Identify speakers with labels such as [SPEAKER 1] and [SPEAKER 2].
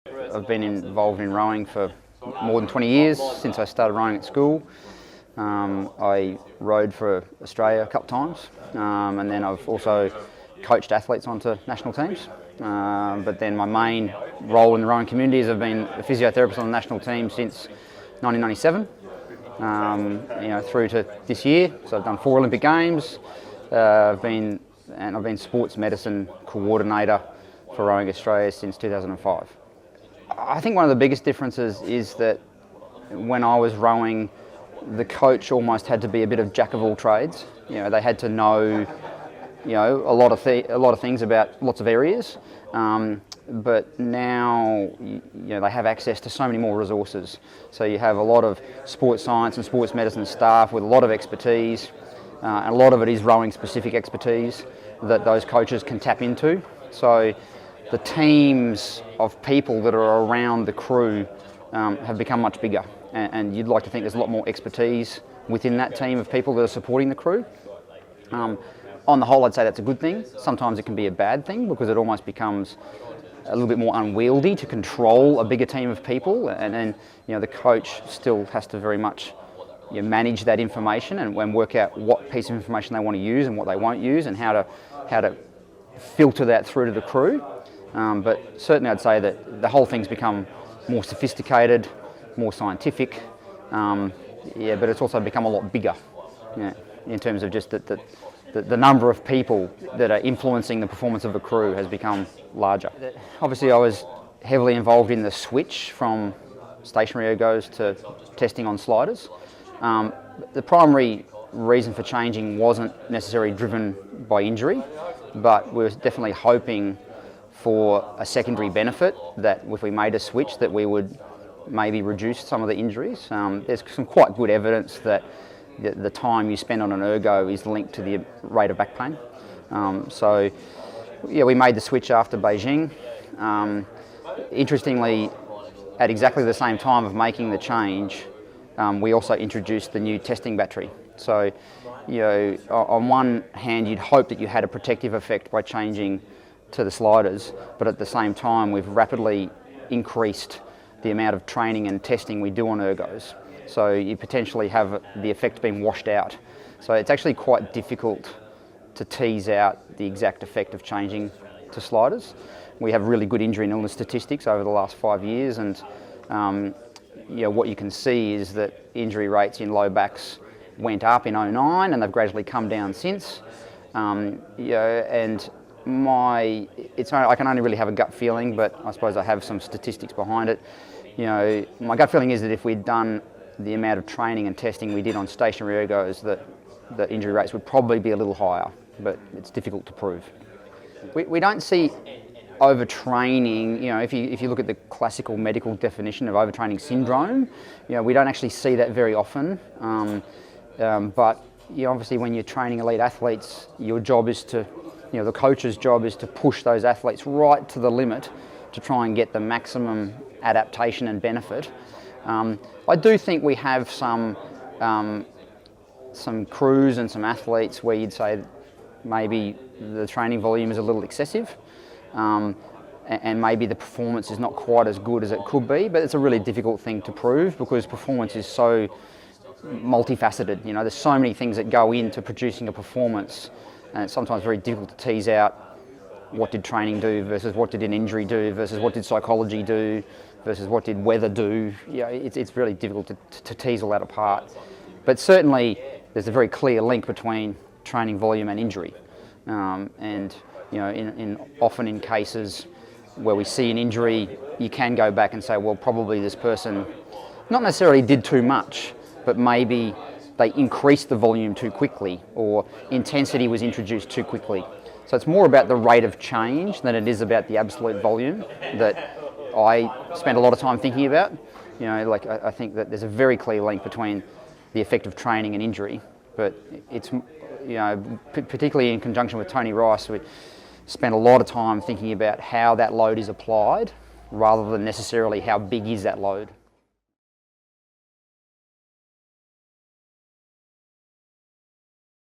[SPEAKER 1] I've been involved in rowing for more than 20 years, since I started rowing at school. I rowed for Australia a couple of times, and then I've also coached athletes onto national teams. But then my main role in the rowing community is I've been a physiotherapist on the national team since 1997, through to this year. So I've done 4 Olympic Games. I've been sports medicine coordinator for Rowing Australia since 2005. I think one of the biggest differences is that when I was rowing, the coach almost had to be a bit of jack of all trades. They had to know, a lot of things about lots of areas. But now, they have access to so many more resources. So you have a lot of sports science and sports medicine staff with a lot of expertise, and a lot of it is rowing specific expertise that those coaches can tap into. So the teams of people that are around the crew have become much bigger, and you'd like to think there's a lot more expertise within that team of people that are supporting the crew. On the whole, I'd say that's a good thing. Sometimes it can be a bad thing because it almost becomes a little bit more unwieldy to control a bigger team of people, and then the coach still has to very much manage that information and work out what piece of information they want to use and what they won't use, and how to filter that through to the crew. But certainly I'd say that the whole thing's become more sophisticated, more scientific, but it's also become a lot bigger, in terms of just the number of people that are influencing the performance of a crew has become larger. Obviously I was heavily involved in the switch from stationary ergos to testing on sliders. The primary reason for changing wasn't necessarily driven by injury, but we were definitely hoping for a secondary benefit, that if we made a switch that we would maybe reduce some of the injuries. There's some quite good evidence that the time you spend on an ergo is linked to the rate of back pain. We made the switch after Beijing. Interestingly, at exactly the same time of making the change, we also introduced the new testing battery. So, on one hand, you'd hope that you had a protective effect by changing to the sliders, but at the same time, we've rapidly increased the amount of training and testing we do on ergos. So you potentially have the effect being washed out. So it's actually quite difficult to tease out the exact effect of changing to sliders. We have really good injury and illness statistics over the last 5 years, and what you can see is that injury rates in low backs went up in 2009, and they've gradually come down since. I can only really have a gut feeling, but I suppose I have some statistics behind it. My gut feeling is that if we'd done the amount of training and testing we did on stationary ergos, that the injury rates would probably be a little higher, but it's difficult to prove. We don't see overtraining. If you look at the classical medical definition of overtraining syndrome, we don't actually see that very often. But obviously, when you're training elite athletes, your job is to, the coach's job is to push those athletes right to the limit to try and get the maximum adaptation and benefit. I do think we have some crews and some athletes where you'd say maybe the training volume is a little excessive, and maybe the performance is not quite as good as it could be, but it's a really difficult thing to prove because performance is so multifaceted. There's so many things that go into producing a performance, and it's sometimes very difficult to tease out what did training do versus what did an injury do versus what did psychology do versus what did weather do. It's really difficult to tease all that apart. But certainly there's a very clear link between training volume and injury. Often in cases where we see an injury, you can go back and say, well, probably this person not necessarily did too much, but maybe they increased the volume too quickly, or intensity was introduced too quickly. So it's more about the rate of change than it is about the absolute volume that I spend a lot of time thinking about. I think that there's a very clear link between the effect of training and injury, but it's, particularly in conjunction with Tony Rice, we spend a lot of time thinking about how that load is applied rather than necessarily how big is that load.